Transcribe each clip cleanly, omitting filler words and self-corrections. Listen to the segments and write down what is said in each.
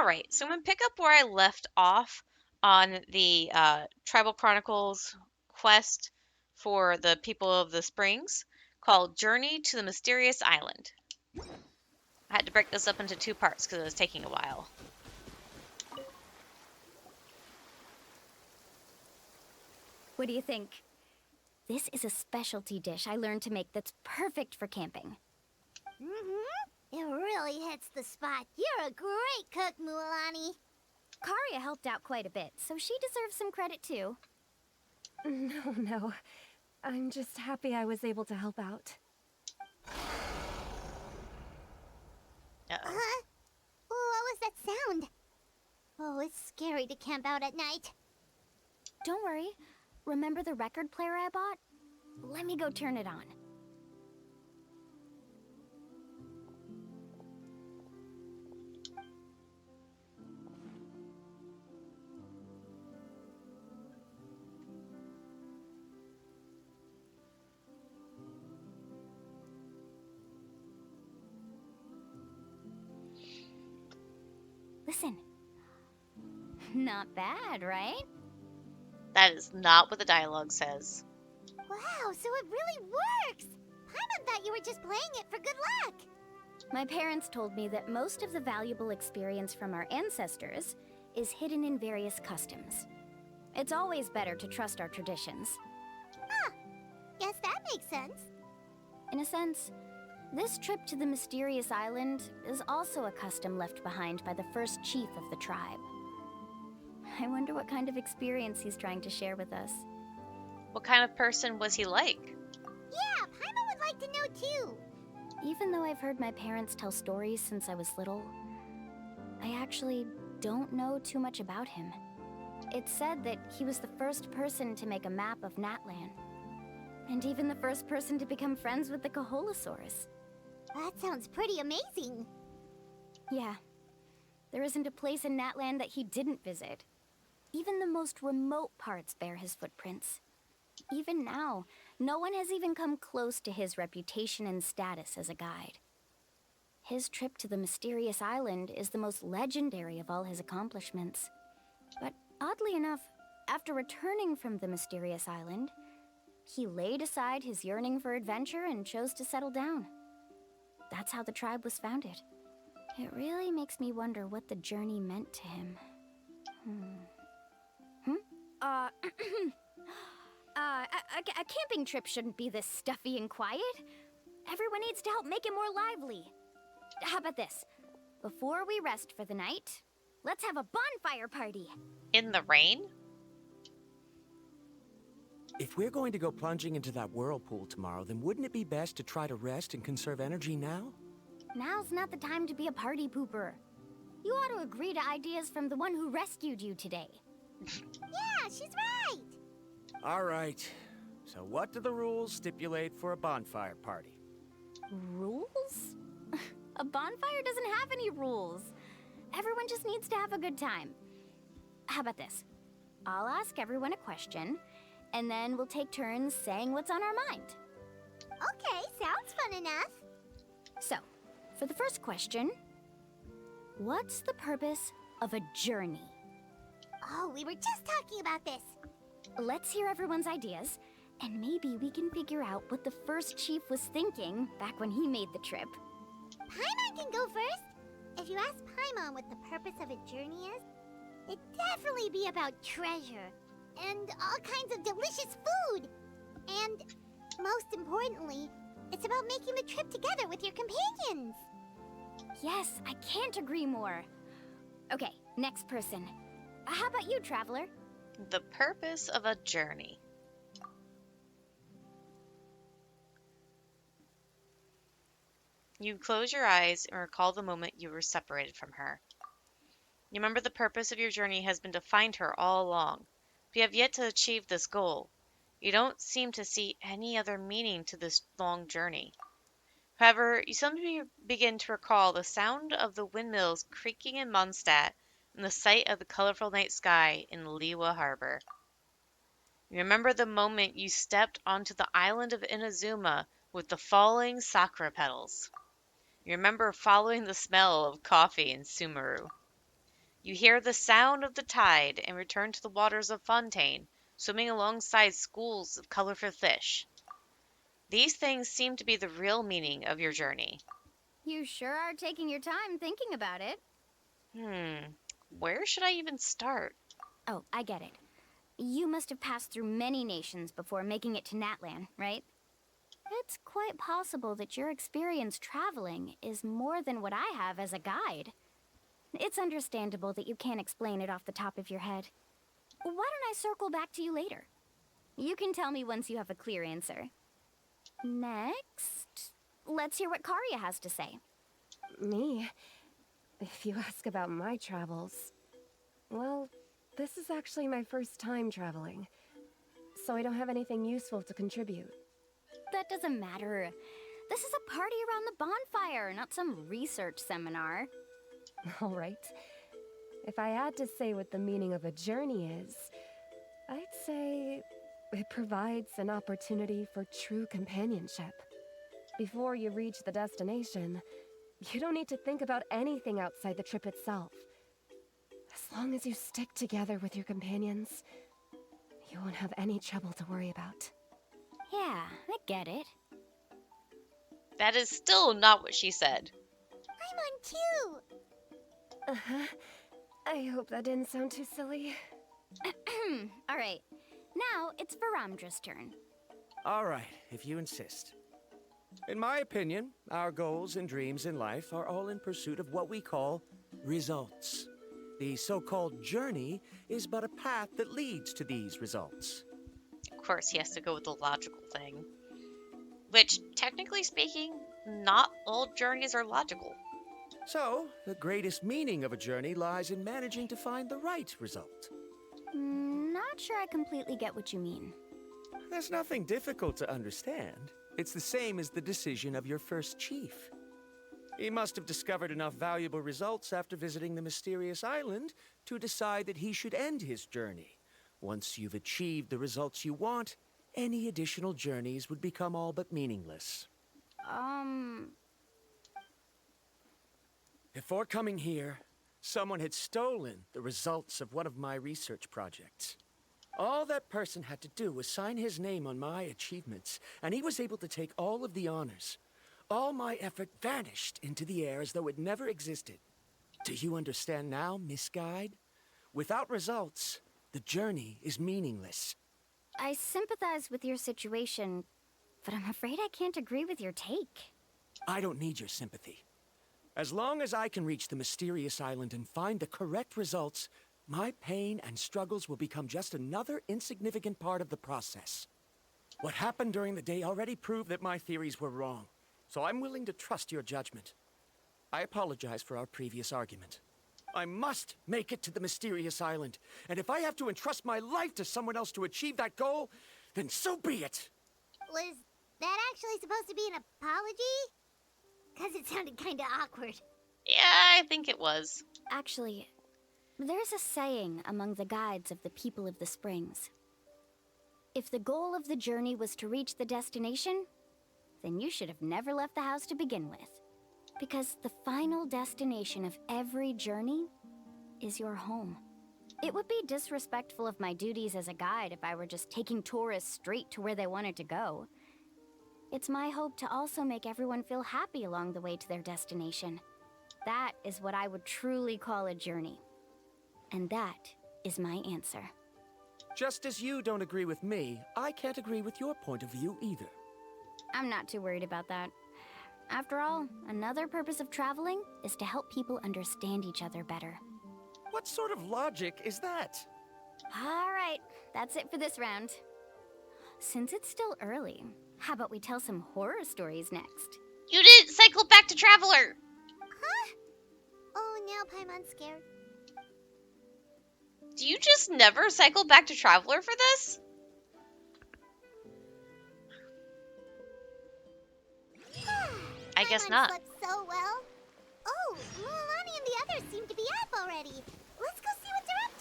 All right, so I'm gonna pick up where I left off on the Tribal Chronicles quest for the people of the Springs called Journey to the Mysterious Island. I had to break this up into two parts because it was taking a while. What do you think? This is a specialty dish I learned to make that's perfect for camping. It really hits the spot. You're a great cook, Mualani. Karia helped out quite a bit, so she deserves some credit too. No. I'm just happy I was able to help out. Uh-oh. Huh? What was that sound? Oh, it's scary to camp out at night. Don't worry. Remember the record player I bought? Let me go turn it on. Listen. Not bad, right? That is not what the dialogue says. Wow, so it really works! Paimon thought you were just playing it for good luck. My parents told me that most of the valuable experience from our ancestors is hidden in various customs. It's always better to trust our traditions. Guess that makes sense. In a sense, this trip to the mysterious island is also a custom left behind by the first chief of the tribe. I wonder what kind of experience he's trying to share with us. What kind of person was he like? Yeah, Paimon would like to know too. Even though I've heard my parents tell stories since I was little, I actually don't know too much about him. It's said that he was the first person to make a map of Natlan, and even the first person to become friends with the Kaholosaurus. That sounds pretty amazing. Yeah, there isn't a place in Natlan that he didn't visit. Even the most remote parts bear his footprints. Even now, no one has even come close to his reputation and status as a guide. His trip to the mysterious island is the most legendary of all his accomplishments. But oddly enough, after returning from the mysterious island, he laid aside his yearning for adventure and chose to settle down. That's how the tribe was founded. It really makes me wonder what the journey meant to him. A camping trip shouldn't be this stuffy and quiet. Everyone needs to help make it more lively. How about this? Before we rest for the night, let's have a bonfire party. In the rain? If we're going to go plunging into that whirlpool tomorrow, then wouldn't it be best to try to rest and conserve energy now? Now's not the time to be a party pooper. You ought to agree to ideas from the one who rescued you today. Yeah, she's right. All right. So what do the rules stipulate for a bonfire party? Rules? A bonfire doesn't have any rules. Everyone just needs to have a good time. How about this? I'll ask everyone a question, and then we'll take turns saying what's on our mind. Okay, sounds fun enough. So, for the first question, what's the purpose of a journey? Oh, we were just talking about this. Let's hear everyone's ideas, and maybe we can figure out what the first chief was thinking back when he made the trip. Paimon can go first. If you ask Paimon what the purpose of a journey is, it'd definitely be about treasure and all kinds of delicious food. And most importantly, it's about making the trip together with your companions. Yes, I can't agree more. Okay, next person. How about you, Traveler? The purpose of a journey. You close your eyes and recall the moment you were separated from her. You remember the purpose of your journey has been to find her all along, but you have yet to achieve this goal. You don't seem to see any other meaning to this long journey. However, you suddenly begin to recall the sound of the windmills creaking in Mondstadt and the sight of the colorful night sky in Liwa Harbor. You remember the moment you stepped onto the island of Inazuma with the falling sakura petals. You remember following the smell of coffee in Sumeru. You hear the sound of the tide and return to the waters of Fontaine, swimming alongside schools of colorful fish. These things seem to be the real meaning of your journey. You sure are taking your time thinking about it. Where should I even start? Oh, I get it. You must have passed through many nations before making it to Natlan, right? It's quite possible that your experience traveling is more than what I have as a guide. It's understandable that you can't explain it off the top of your head. Why don't I circle back to you later? You can tell me once you have a clear answer. Next, let's hear what Karya has to say. Me? If you ask about my travels... Well, this is actually my first time traveling, so I don't have anything useful to contribute. That doesn't matter. This is a party around the bonfire, not some research seminar. All right. If I had to say what the meaning of a journey is, I'd say it provides an opportunity for true companionship. Before you reach the destination, you don't need to think about anything outside the trip itself. As long as you stick together with your companions, you won't have any trouble to worry about. Yeah, I get it. That is still not what she said. I'm on too. Uh-huh. I hope that didn't sound too silly. All right. Now it's Varamdra's turn. All right, if you insist. In my opinion, our goals and dreams in life are all in pursuit of what we call results. The so-called journey is but a path that leads to these results. Of course, he has to go with the logical thing. Which, technically speaking, not all journeys are logical. So, the greatest meaning of a journey lies in managing to find the right result. Not sure I completely get what you mean. There's nothing difficult to understand. It's the same as the decision of your first chief. He must have discovered enough valuable results after visiting the mysterious island to decide that he should end his journey. Once you've achieved the results you want, any additional journeys would become all but meaningless. Before coming here, someone had stolen the results of one of my research projects. All that person had to do was sign his name on my achievements, and he was able to take all of the honors. All my effort vanished into the air as though it never existed. Do you understand now, Miss Guide? Without results, the journey is meaningless. I sympathize with your situation, but I'm afraid I can't agree with your take. I don't need your sympathy. As long as I can reach the mysterious island and find the correct results, my pain and struggles will become just another insignificant part of the process. What happened during the day already proved that my theories were wrong, so I'm willing to trust your judgment. I apologize for our previous argument. I must make it to the mysterious island, and if I have to entrust my life to someone else to achieve that goal, then so be it! Was that actually supposed to be an apology? Because it sounded kinda awkward. Yeah, I think it was. Actually, there's a saying among the guides of the people of the springs. If the goal of the journey was to reach the destination, then you should have never left the house to begin with. Because the final destination of every journey is your home. It would be disrespectful of my duties as a guide if I were just taking tourists straight to where they wanted to go. It's my hope to also make everyone feel happy along the way to their destination. That is what I would truly call a journey. And that is my answer. Just as you don't agree with me, I can't agree with your point of view either. I'm not too worried about that. After all, another purpose of traveling is to help people understand each other better. What sort of logic is that? All right, that's it for this round. Since it's still early, how about we tell some horror stories next? You didn't cycle back to Traveler! Huh? Oh, now Paimon's scared. Do you just never cycle back to Traveler for this? I guess Paimon not. slept so well. Oh, Mulan and the others seem to be up already. Let's go see what they're up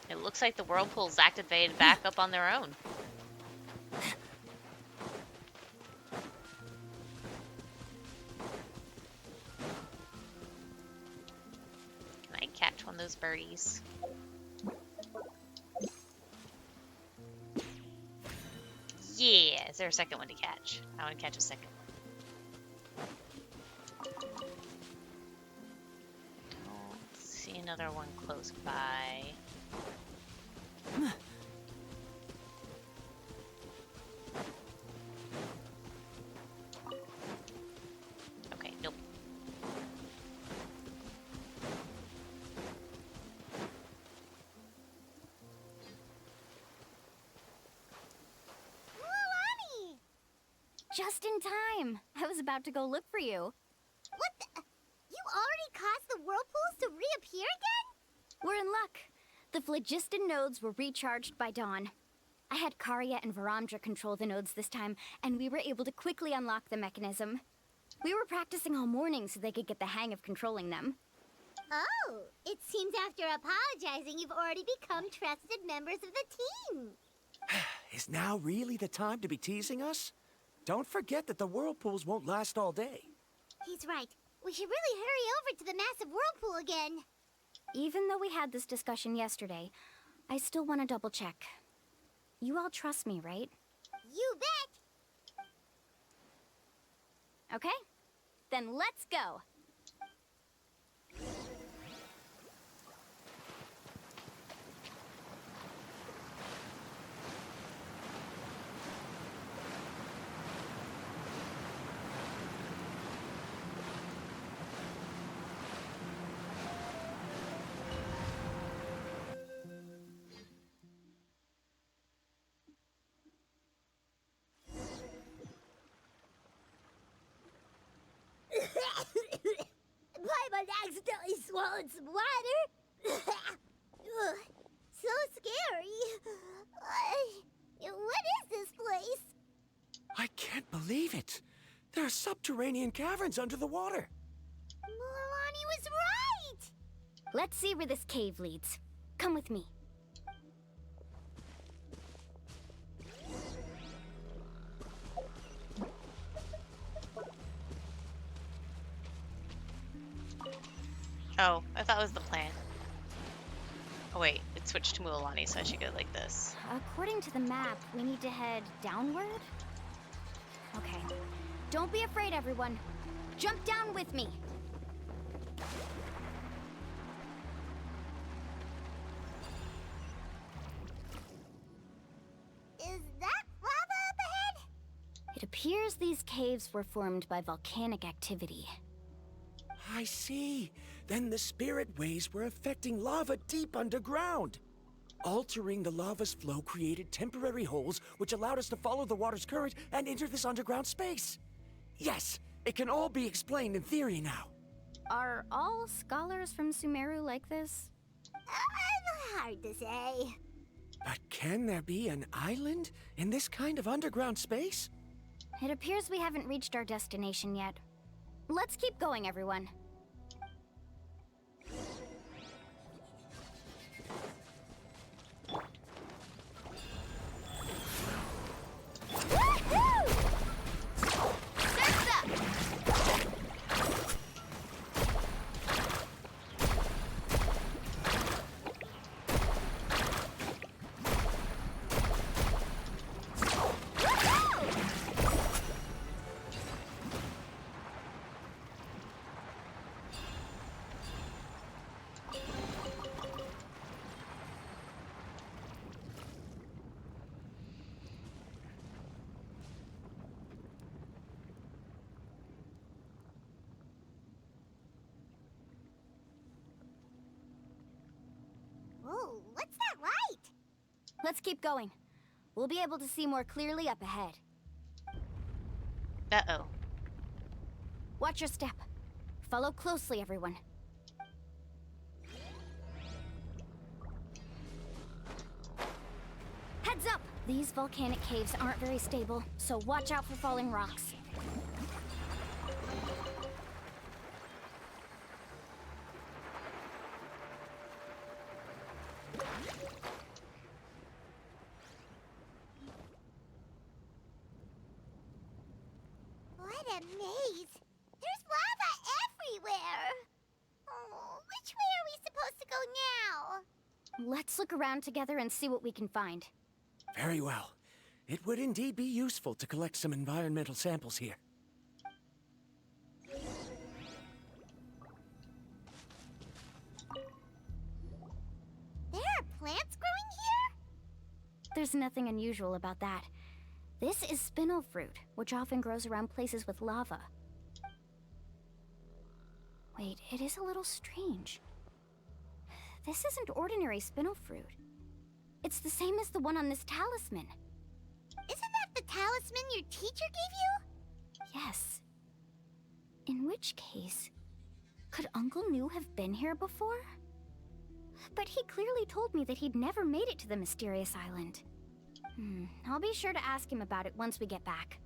to. It looks like the whirlpool's activated back up on their own. on those birdies. Yeah, is there a second one to catch? I want to catch a second one. Don't see another one close by. Okay, nope. Mualani! Just in time. I was about to go look for you. What the? You already caused the whirlpools to reappear again? We're in luck. The phlogiston nodes were recharged by dawn. I had Karya and Varamdra control the nodes this time, and we were able to quickly unlock the mechanism. We were practicing all morning so they could get the hang of controlling them. Oh, it seems after apologizing, you've already become trusted members of the team. Is now really the time to be teasing us? Don't forget that the whirlpools won't last all day. He's right. We should really hurry over to the massive whirlpool again. Even though we had this discussion yesterday, I still want to double check. You all trust me, right? You bet. Okay, then let's go. Paimon accidentally swallowed some water. Ugh, so scary. What is this place? I can't believe it. There are subterranean caverns under the water. Mualani was right. Let's see where this cave leads. Come with me. Oh, I thought it was the plan. Oh wait, it switched to Mualani, so I should go like this. According to the map, we need to head downward? Okay. Don't be afraid, everyone. Jump down with me. Is that lava up ahead? It appears these caves were formed by volcanic activity. I see. Then the spirit waves were affecting lava deep underground. Altering the lava's flow created temporary holes which allowed us to follow the water's current and enter this underground space. Yes, it can all be explained in theory now. Are all scholars from Sumeru like this? Hard to say. But can there be an island in this kind of underground space? It appears we haven't reached our destination yet. Let's keep going, everyone. Whoa, what's that light? Let's keep going. We'll be able to see more clearly up ahead. Uh-oh. Watch your step. Follow closely, everyone. Heads up! These volcanic caves aren't very stable, so watch out for falling rocks. What a maze. There's lava everywhere. Oh, which way are we supposed to go Let's look around together and see what we can find. Very well. It would indeed be useful to collect some environmental samples here. There are plants growing here? There's nothing unusual about that. This is spinel fruit, which often grows around places with lava. Wait, it is a little strange. This isn't ordinary spinel fruit. It's the same as the one on this talisman. Isn't that the talisman your teacher gave you? Yes. In which case, could Uncle New have been here before? But he clearly told me that he'd never made it to the mysterious island. I'll be sure to ask him about it once we get back.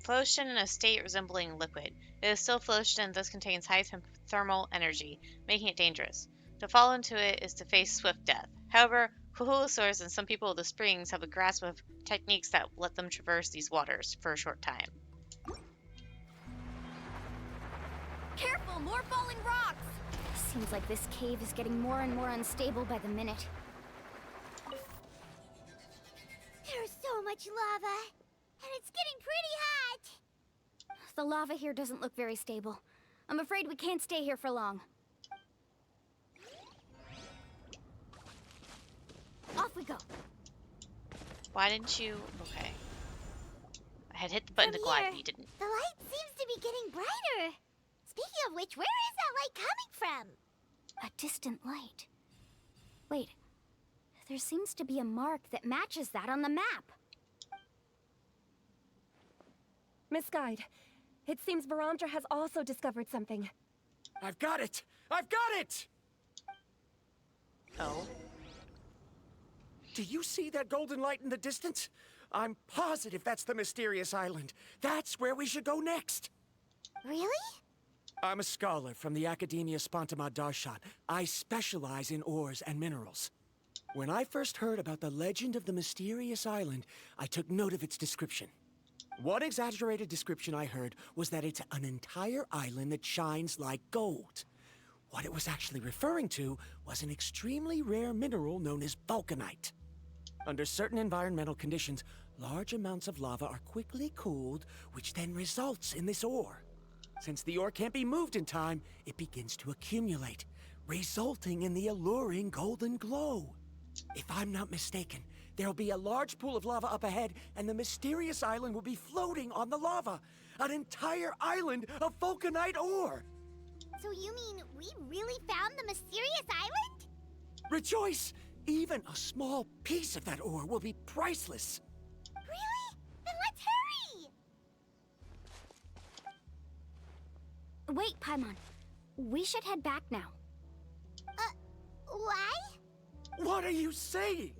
Phlogiston in a state resembling liquid. It is still phlogiston and thus contains high thermal energy, making it dangerous. To fall into it is to face swift death. However, Kuhulasaurs and some people of the springs have a grasp of techniques that let them traverse these waters for a short time. Careful, more falling rocks! Seems like this cave is getting more and more unstable by the minute. There's so much lava, and it's getting pretty hot. The lava here doesn't look very stable. I'm afraid we can't stay here for long. Off we go. Why didn't you? Okay. I had hit the button to glide, but you didn't. The light seems to be getting brighter. Speaking of which, where is that light coming from? A distant light. Wait, there seems to be a mark that matches that on the map. Miss Guide, it seems Verandra has also discovered something. I've got it! I've got it! Oh. Do you see that golden light in the distance? I'm positive that's the mysterious island. That's where we should go next. Really? I'm a scholar from the Academia Spontima Darshan. I specialize in ores and minerals. When I first heard about the legend of the mysterious island, I took note of its description. One exaggerated description I heard was that it's an entire island that shines like gold. What it was actually referring to was an extremely rare mineral known as vulcanite. Under certain environmental conditions, large amounts of lava are quickly cooled, which then results in this ore. Since the ore can't be moved in time, it begins to accumulate, resulting in the alluring golden glow. If I'm not mistaken, there'll be a large pool of lava up ahead, and the mysterious island will be floating on the lava. An entire island of vulcanite ore! So you mean we really found the mysterious island? Rejoice! Even a small piece of that ore will be priceless. Really? Then let's hurry! Wait, Paimon. We should head back now. Why? What are you saying?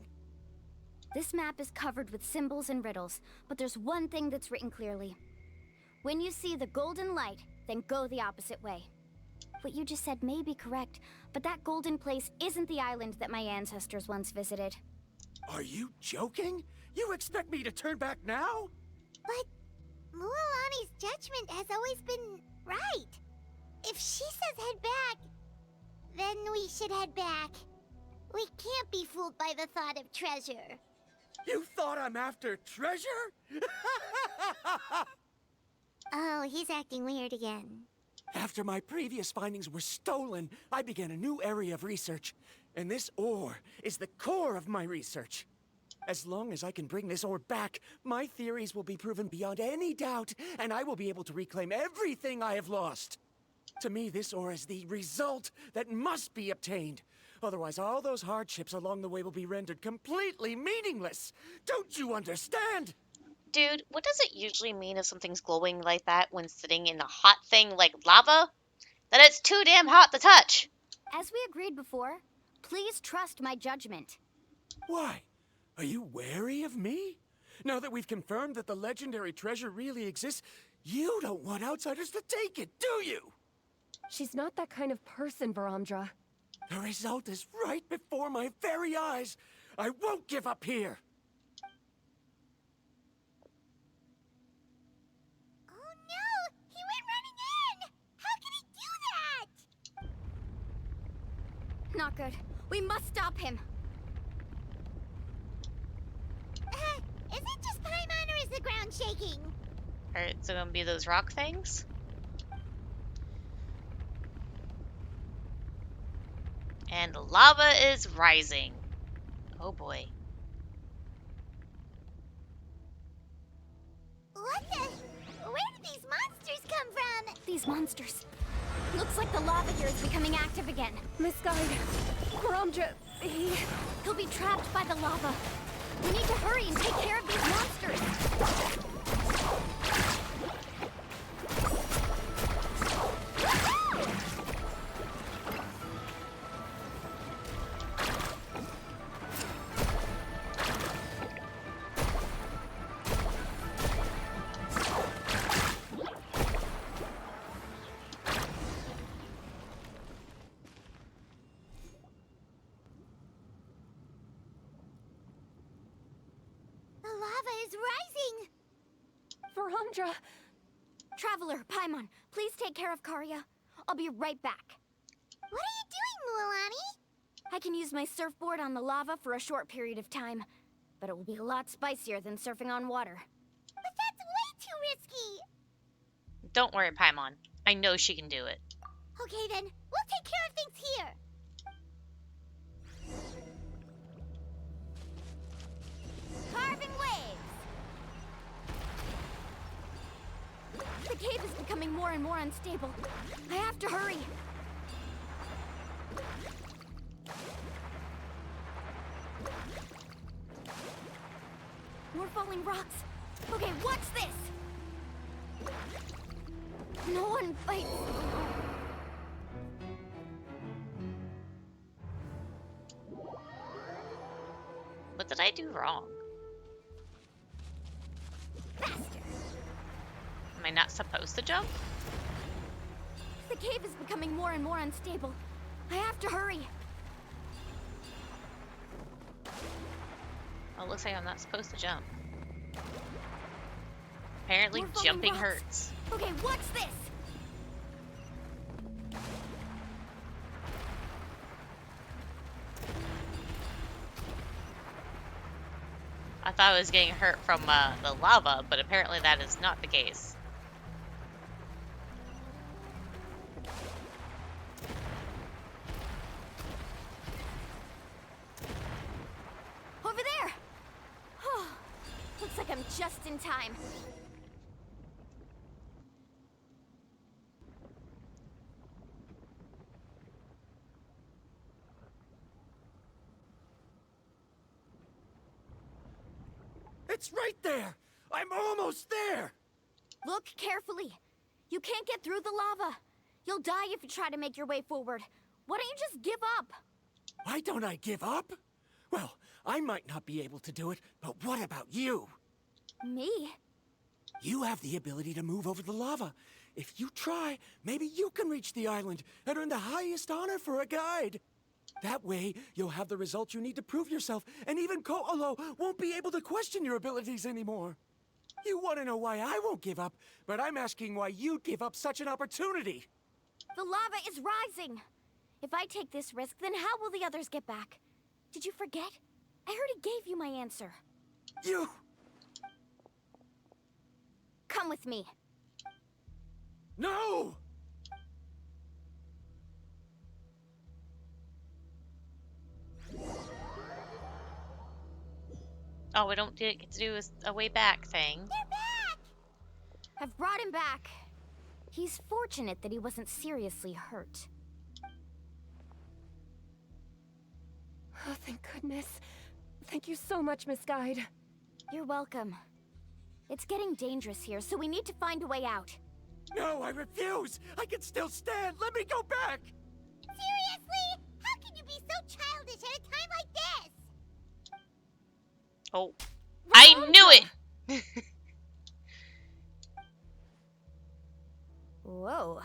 This map is covered with symbols and riddles, but there's one thing that's written clearly. When you see the golden light, then go the opposite way. What you just said may be correct, but that golden place isn't the island that my ancestors once visited. Are you joking? You expect me to turn back now? But Mualani's judgment has always been right. If she says head back, then we should head back. We can't be fooled by the thought of treasure. You thought I'm after treasure? Oh, he's acting weird again. After my previous findings were stolen, I began a new area of research. And this ore is the core of my research. As long as I can bring this ore back, my theories will be proven beyond any doubt, and I will be able to reclaim everything I have lost. To me, this ore is the result that must be obtained. Otherwise, all those hardships along the way will be rendered completely meaningless. Don't you understand? Dude, what does it usually mean if something's glowing like that when sitting in a hot thing like lava? That it's too damn hot to touch! As we agreed before, please trust my judgment. Why? Are you wary of me? Now that we've confirmed that the legendary treasure really exists, you don't want outsiders to take it, do you? She's not that kind of person, Verandra. The result is right before my very eyes. I won't give up here. Oh no! He went running in! How can he do that? Not good. We must stop him. Is it just Paimon or is the ground shaking? Alright, so gonna be those rock things? And lava is rising. Oh boy. What the? Where did these monsters come from? These monsters. Looks like the lava here is becoming active again. Misguide. Chronicles, He'll be trapped by the lava. We need to hurry and take care of these monsters. The lava is rising! Verandra. Traveler, Paimon, please take care of Karya. I'll be right back. What are you doing, Mualani? I can use my surfboard on the lava for a short period of time, but it will be a lot spicier than surfing on water. But that's way too risky! Don't worry, Paimon. I know she can do it. Okay then, we'll take care of things here! Carving waves! The cave is becoming more and more unstable. I have to hurry. More falling rocks. Okay, watch this. No one bites. What did I do wrong? Faster. Am I not supposed to jump? The cave is becoming more and more unstable. I have to hurry. Oh, it looks like I'm not supposed to jump. Apparently More falling jumping rocks. hurts. Okay, watch this. I thought I was getting hurt from the lava, but apparently that is not the case. Over there. Oh, looks like I'm just in time. It's right there! I'm almost there! Look carefully. You can't get through the lava. You'll die if you try to make your way forward. Why don't you just give up? Why don't I give up? Well, I might not be able to do it, but what about you? Me? You have the ability to move over the lava. If you try, maybe you can reach the island and earn the highest honor for a guide. That way, you'll have the results you need to prove yourself, and even Ko'olo won't be able to question your abilities anymore. You want to know why I won't give up, but I'm asking why you'd give up such an opportunity. The lava is rising. If I take this risk, then how will the others get back? Did you forget? I already gave you my answer. You... Come with me. No! Oh, we don't get to do a way back thing. They're back! I've brought him back. He's fortunate that he wasn't seriously hurt. Oh, thank goodness. Thank you so much, Misguide. You're welcome. It's getting dangerous here, so we need to find a way out. No, I refuse! I can still stand! Let me go back! Seriously? How can you be so childish at a time like this? Oh, I knew it! Whoa.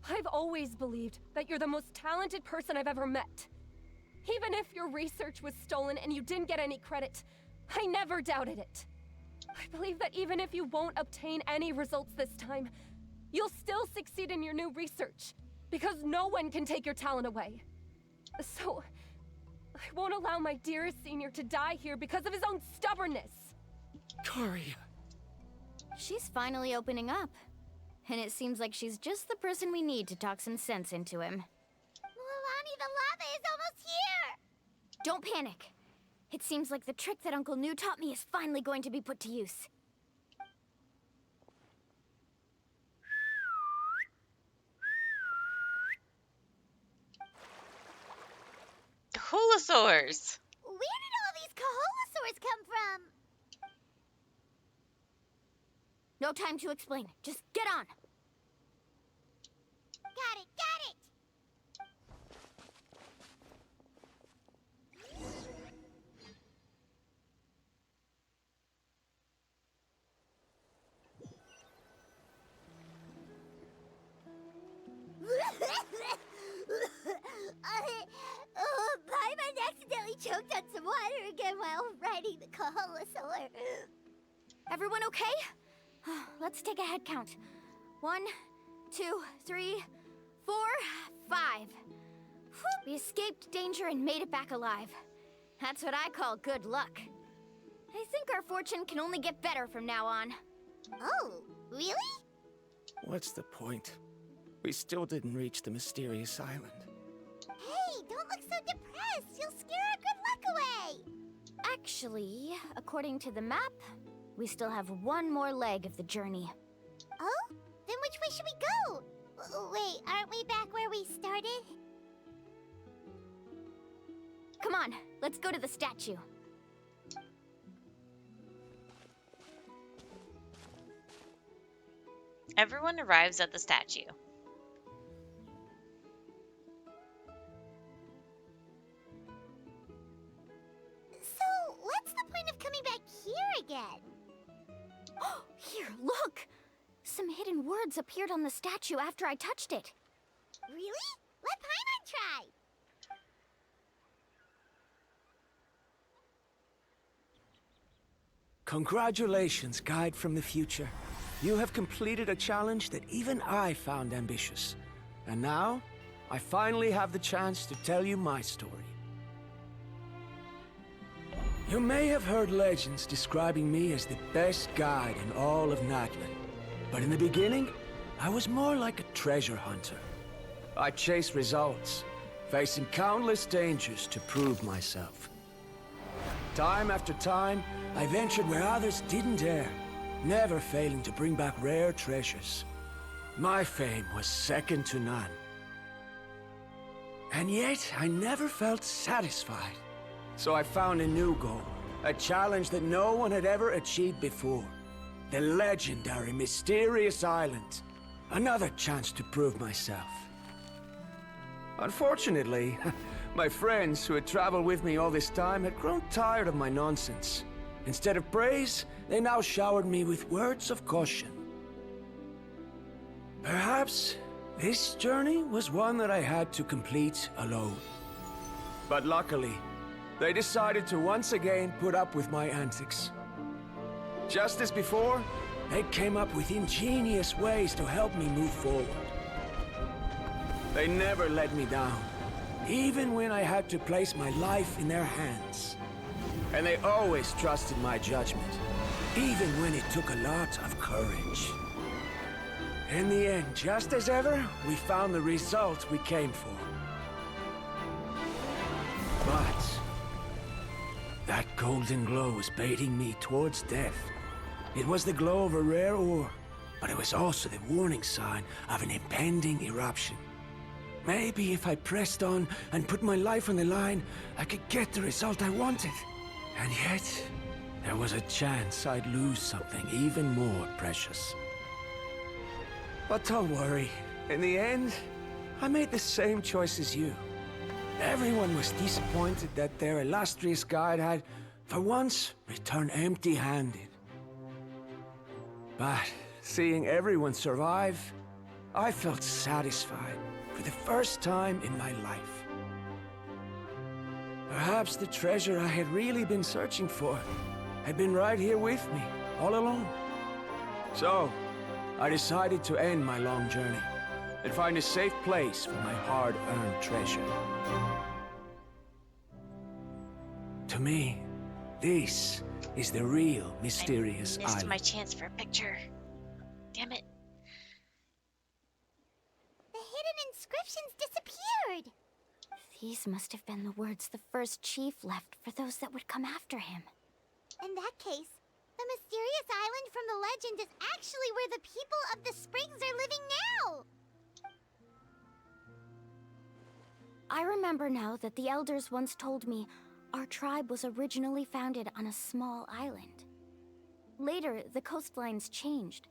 I've always believed that you're the most talented person I've ever met. Even if your research was stolen and you didn't get any credit, I never doubted it. I believe that even if you won't obtain any results this time, you'll still succeed in your new research, because no one can take your talent away. So, I won't allow my dearest senior to die here because of his own stubbornness. Karia. She's finally opening up. And it seems like she's just the person we need to talk some sense into him. Milani, the lava is almost here! Don't panic. It seems like the trick that Uncle New taught me is finally going to be put to use. Kahulasaurs! Where did all these Kaholosaurs come from? No time to explain. Just get on. Got it, got it! Paimon accidentally choked on some water again while riding the Kaholosaur. Everyone okay? Let's take a head count. 1, 2, 3, 4, 5. We escaped danger and made it back alive. That's what I call good luck. I think our fortune can only get better from now on. Oh, really? What's the point? We still didn't reach the mysterious island. Hey, don't look so depressed. You'll scare our good luck away. Actually, according to the map, we still have one more leg of the journey. Oh? Then which way should we go? Wait, aren't we back where we started? Come on, let's go to the statue. Everyone arrives at the statue. So, what's the point of coming back here again? Here, look! Some hidden words appeared on the statue after I touched it. Really? Let Paimon try. Congratulations, guide from the future. You have completed a challenge that even I found ambitious. And now, I finally have the chance to tell you my story. You may have heard legends describing me as the best guide in all of Natlan. But in the beginning, I was more like a treasure hunter. I chased results, facing countless dangers to prove myself. Time after time, I ventured where others didn't dare, never failing to bring back rare treasures. My fame was second to none. And yet, I never felt satisfied. So I found a new goal, a challenge that no one had ever achieved before. The legendary Mysterious Island. Another chance to prove myself. Unfortunately, my friends who had traveled with me all this time had grown tired of my nonsense. Instead of praise, they now showered me with words of caution. Perhaps this journey was one that I had to complete alone. But luckily, they decided to once again put up with my antics. Just as before, they came up with ingenious ways to help me move forward. They never let me down, even when I had to place my life in their hands. And they always trusted my judgment, even when it took a lot of courage. In the end, just as ever, we found the result we came for. But that golden glow was baiting me towards death. It was the glow of a rare ore, but it was also the warning sign of an impending eruption. Maybe if I pressed on and put my life on the line, I could get the result I wanted. And yet, there was a chance I'd lose something even more precious. But don't worry. In the end, I made the same choice as you. Everyone was disappointed that their illustrious guide had, for once, returned empty-handed. But seeing everyone survive, I felt satisfied for the first time in my life. Perhaps the treasure I had really been searching for had been right here with me, all along. So, I decided to end my long journey and find a safe place for my hard-earned treasure. To me, this is the real mysterious I missed island. my chance for a picture. Damn it. The hidden inscriptions disappeared. These must have been the words the first chief left for those that would come after him. In that case, the mysterious island from the legend is actually where the people of the springs are living now! I remember now that the elders once told me our tribe was originally founded on a small island. Later, the coastlines changed,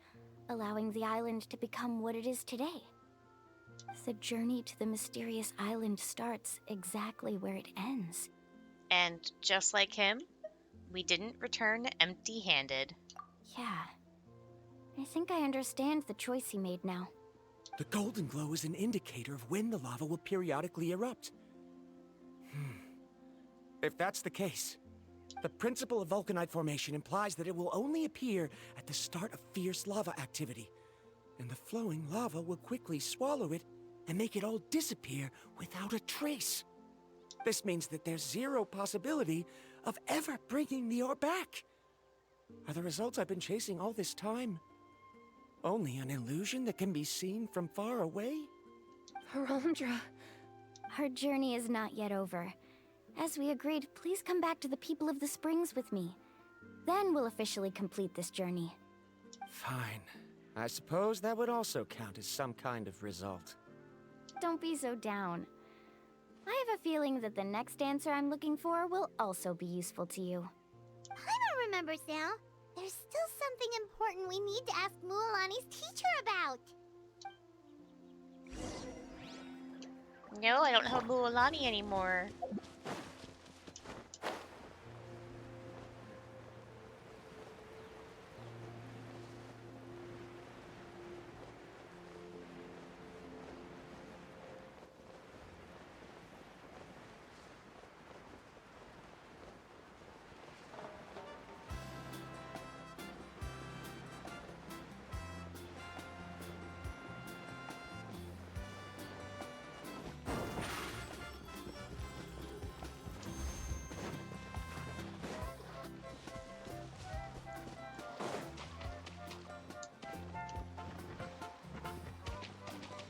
allowing the island to become what it is today. The journey to the mysterious island starts exactly where it ends. And just like him, we didn't return empty-handed. Yeah. I think I understand the choice he made now. The golden glow is an indicator of when the lava will periodically erupt. If that's the case, the principle of vulcanite formation implies that it will only appear at the start of fierce lava activity, and the flowing lava will quickly swallow it and make it all disappear without a trace. This means that there's zero possibility of ever bringing the ore back. Are the results I've been chasing all this time only an illusion that can be seen from far away? Harandra. Our journey is not yet over. As we agreed, please come back to the people of the springs with me. Then we'll officially complete this journey. Fine. I suppose that would also count as some kind of result. Don't be so down. I have a feeling that the next answer I'm looking for will also be useful to you. Paimon remembers now. There's still something important we need to ask Mualani's teacher about. No, I don't have Mualani anymore.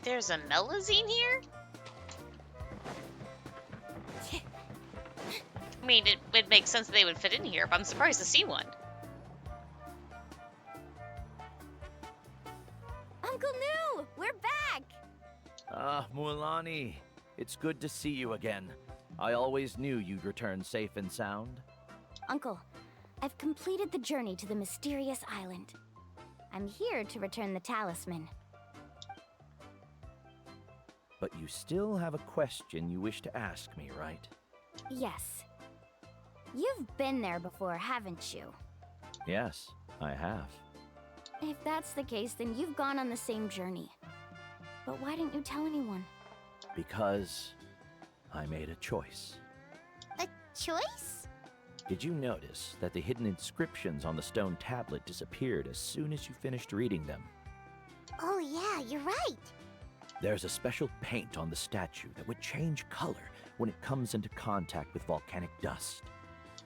There's a melazine here? I mean, it would make sense that they would fit in here, but I'm surprised to see one. Uncle New! We're back! Ah, Mualani. It's good to see you again. I always knew you'd return safe and sound. Uncle, I've completed the journey to the mysterious island. I'm here to return the talisman. But you still have a question you wish to ask me, right? Yes. You've been there before, haven't you? Yes, I have. If that's the case, then you've gone on the same journey. But why didn't you tell anyone? Because I made a choice. A choice? Did you notice that the hidden inscriptions on the stone tablet disappeared as soon as you finished reading them? Oh yeah, you're right. There's a special paint on the statue that would change color when it comes into contact with volcanic dust.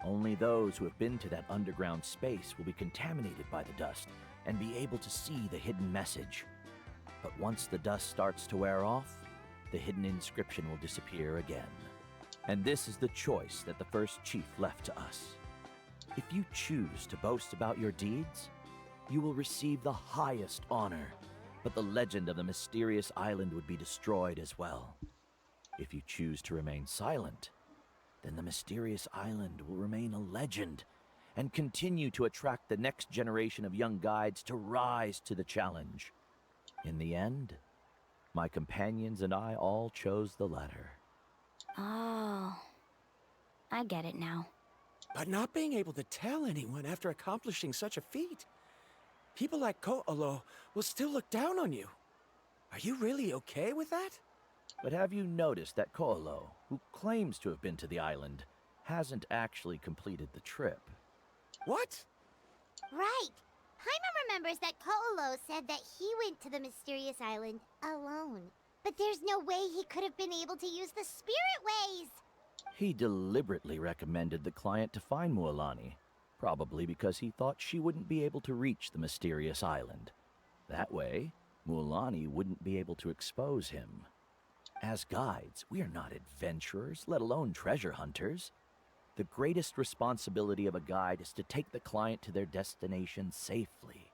Only those who have been to that underground space will be contaminated by the dust and be able to see the hidden message. But once the dust starts to wear off, the hidden inscription will disappear again. And this is the choice that the first chief left to us. If you choose to boast about your deeds, you will receive the highest honor, but the legend of the mysterious island would be destroyed as well. If you choose to remain silent, then the mysterious island will remain a legend and continue to attract the next generation of young guides to rise to the challenge. In the end, my companions and I all chose the latter. Oh, I get it now. But not being able to tell anyone after accomplishing such a feat. People like Ko'olo will still look down on you. Are you really okay with that? But have you noticed that Koolo, who claims to have been to the island, hasn't actually completed the trip? What? Right. Paimon remembers that Koolo said that he went to the mysterious island alone. But there's no way he could have been able to use the spirit ways. He deliberately recommended the client to find Mualani, probably because he thought she wouldn't be able to reach the mysterious island. That way, Mualani wouldn't be able to expose him. As guides, we are not adventurers, let alone treasure hunters. The greatest responsibility of a guide is to take the client to their destination safely.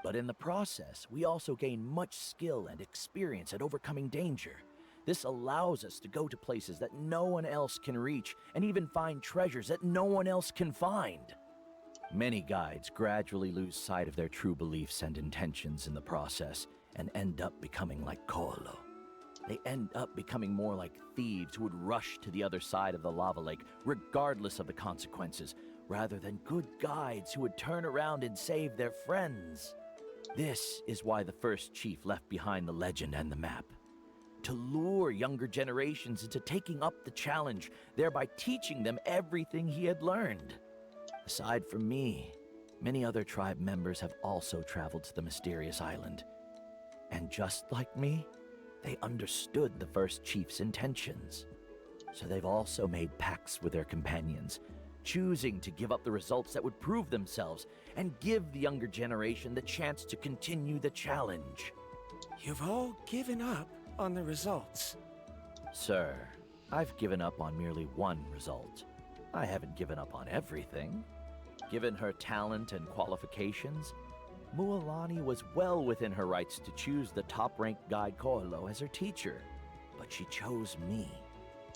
But in the process, we also gain much skill and experience at overcoming danger. This allows us to go to places that no one else can reach, and even find treasures that no one else can find. Many guides gradually lose sight of their true beliefs and intentions in the process, and end up becoming like Koolo. They end up becoming more like thieves who would rush to the other side of the lava lake, regardless of the consequences, rather than good guides who would turn around and save their friends. This is why the first chief left behind the legend and the map. To lure younger generations into taking up the challenge, thereby teaching them everything he had learned. Aside from me, many other tribe members have also traveled to the mysterious island. And just like me, they understood the first chief's intentions. So they've also made pacts with their companions, choosing to give up the results that would prove themselves and give the younger generation the chance to continue the challenge. You've all given up on the results. Sir, I've given up on merely one result. I haven't given up on everything. Given her talent and qualifications, Mualani was well within her rights to choose the top-ranked guide Koolo as her teacher, but she chose me.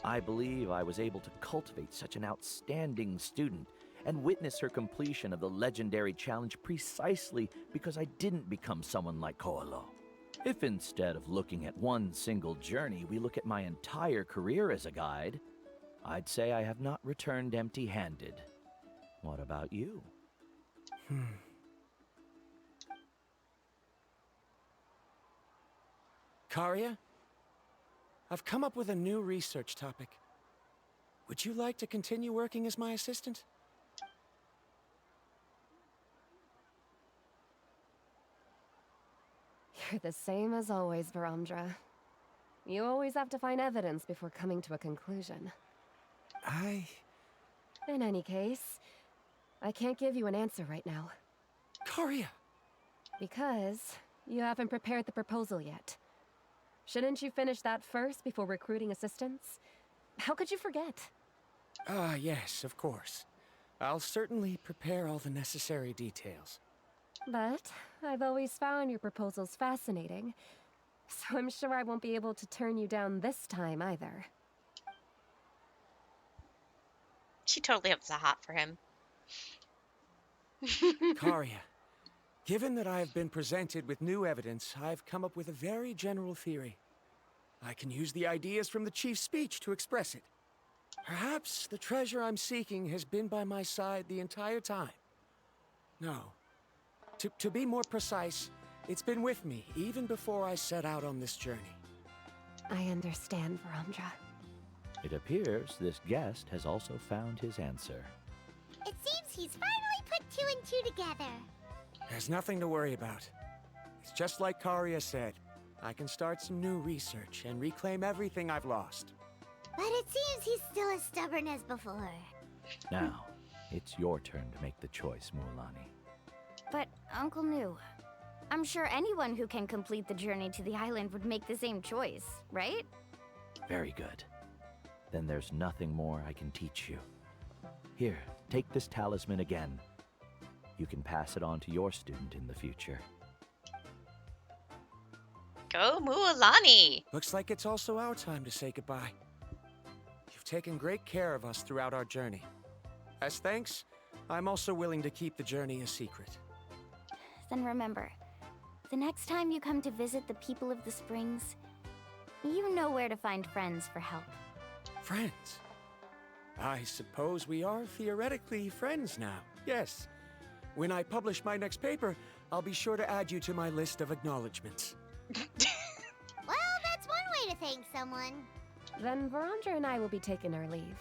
I believe I was able to cultivate such an outstanding student and witness her completion of the legendary challenge precisely because I didn't become someone like Koolo. If instead of looking at one single journey, we look at my entire career as a guide, I'd say I have not returned empty-handed. What about you? Karia? I've come up with a new research topic. Would you like to continue working as my assistant? You're the same as always, Varamdra. You always have to find evidence before coming to a conclusion. In any case, I can't give you an answer right now. Karia! Because you haven't prepared the proposal yet. Shouldn't you finish that first before recruiting assistants? How could you forget? Ah, yes, of course. I'll certainly prepare all the necessary details. But I've always found your proposals fascinating, so I'm sure I won't be able to turn you down this time either. She totally has a hot for him. Karia, given that I have been presented with new evidence, I've come up with a very general theory. I can use the ideas from the chief's speech to express it. Perhaps the treasure I'm seeking has been by my side the entire time. No. To be more precise, it's been with me even before I set out on this journey. I understand, Varamdra. It appears this guest has also found his answer. It seems he's finally put two and two together. There's nothing to worry about. It's just like Karia said. I can start some new research and reclaim everything I've lost. But it seems he's still as stubborn as before. Now, it's your turn to make the choice, Mualani. But, Uncle New, I'm sure anyone who can complete the journey to the island would make the same choice, right? Very good. Then there's nothing more I can teach you. Here, take this talisman again. You can pass it on to your student in the future. Go Mualani! Looks like it's also our time to say goodbye. You've taken great care of us throughout our journey. As thanks, I'm also willing to keep the journey a secret. Then remember, the next time you come to visit the people of the Springs, you know where to find friends for help. Friends? I suppose we are theoretically friends now. Yes. When I publish my next paper, I'll be sure to add you to my list of acknowledgements. way to thank someone. Then Verandra and I will be taking our leave.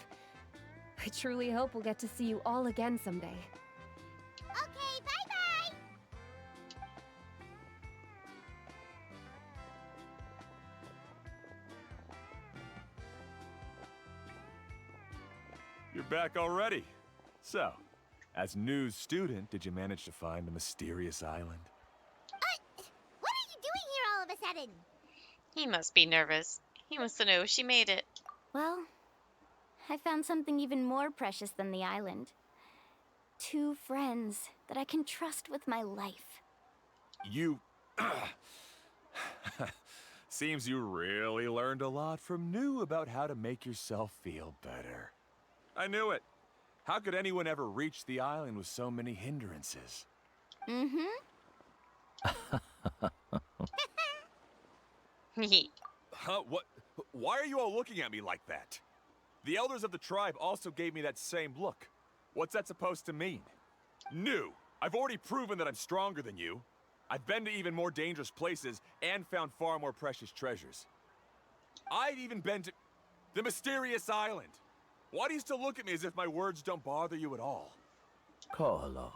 I truly hope we'll get to see you all again someday. Okay, bye-bye! You're back already. So, as news student, did you manage to find the mysterious island? What are you doing here all of a sudden? He must be nervous. He wants to know if she made it. Well, I found something even more precious than the island. 2 friends that I can trust with my life. You... Seems you really learned a lot from New about how to make yourself feel better. I knew it. How could anyone ever reach the island with so many hindrances? Huh? What? Why are you all looking at me like that? The elders of the tribe also gave me that same look. What's that supposed to mean? New, I've already proven that I'm stronger than you. I've been to even more dangerous places and found far more precious treasures. I've even been to the mysterious island. Why do you still look at me as if my words don't bother you at all? Kolo,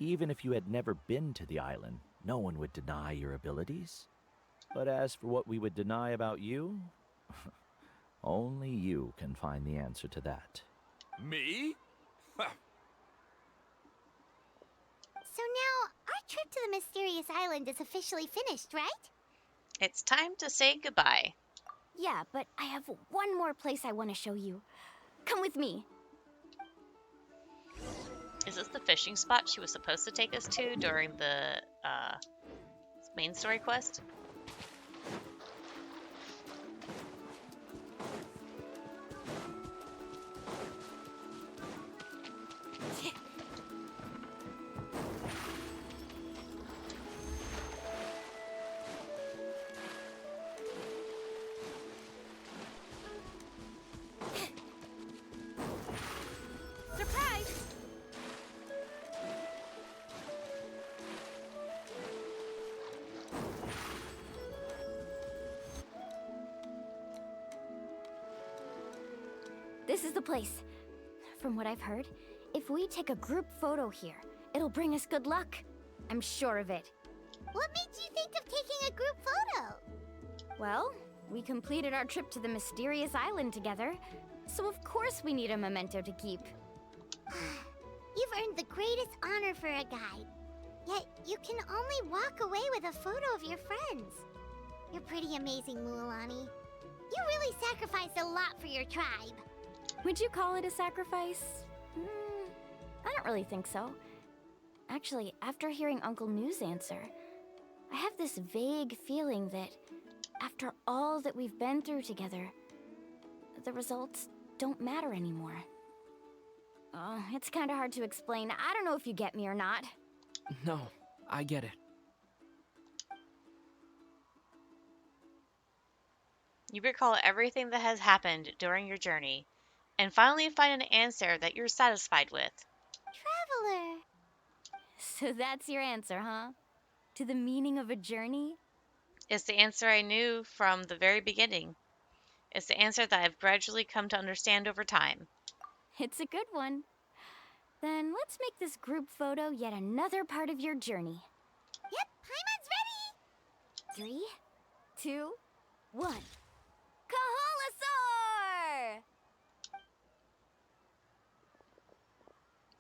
even if you had never been to the island, no one would deny your abilities. But as for what we would deny about you, only you can find the answer to that. Me? So now, our trip to the mysterious island is officially finished, right? It's time to say goodbye. Yeah, but I have one more place I want to show you. Come with me. Is this the fishing spot she was supposed to take us to during the main story quest? Surprise! This is the place. From what I've heard, if we take a group photo here, it'll bring us good luck. I'm sure of it. What made you think of taking a group photo? Well, we completed our trip to the mysterious island together, so of course we need a memento to keep. You've earned the greatest honor for a guide. Yet, you can only walk away with a photo of your friends. You're pretty amazing, Mualani. You really sacrificed a lot for your tribe. Would you call it a sacrifice? I don't really think so. Actually, after hearing Uncle New's answer, I have this vague feeling that after all that we've been through together, the results don't matter anymore. Oh, it's kind of hard to explain. I don't know if you get me or not. No, I get it. You recall everything that has happened during your journey, and finally find an answer that you're satisfied with. Traveler. So that's your answer, huh? To the meaning of a journey? It's the answer I knew from the very beginning. It's the answer that I've gradually come to understand over time. It's a good one. Then let's make this group photo yet another part of your journey. Yep, Paimon's ready. 3, 2, 1. Kaholasaur!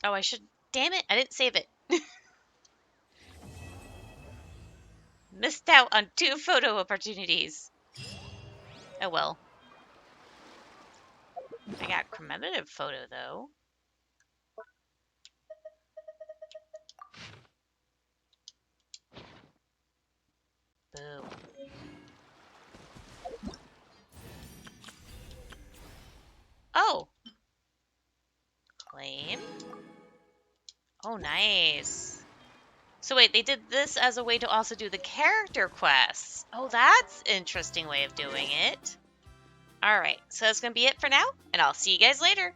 Oh, I should... Damn it, I didn't save it. Missed out on 2 photo opportunities. Oh well. I got commemorative photo, though. Boo. Oh! Claim. Oh, nice. So wait, they did this as a way to also do the character quests. Oh, that's an interesting way of doing it. Alright, so that's going to be it for now, and I'll see you guys later.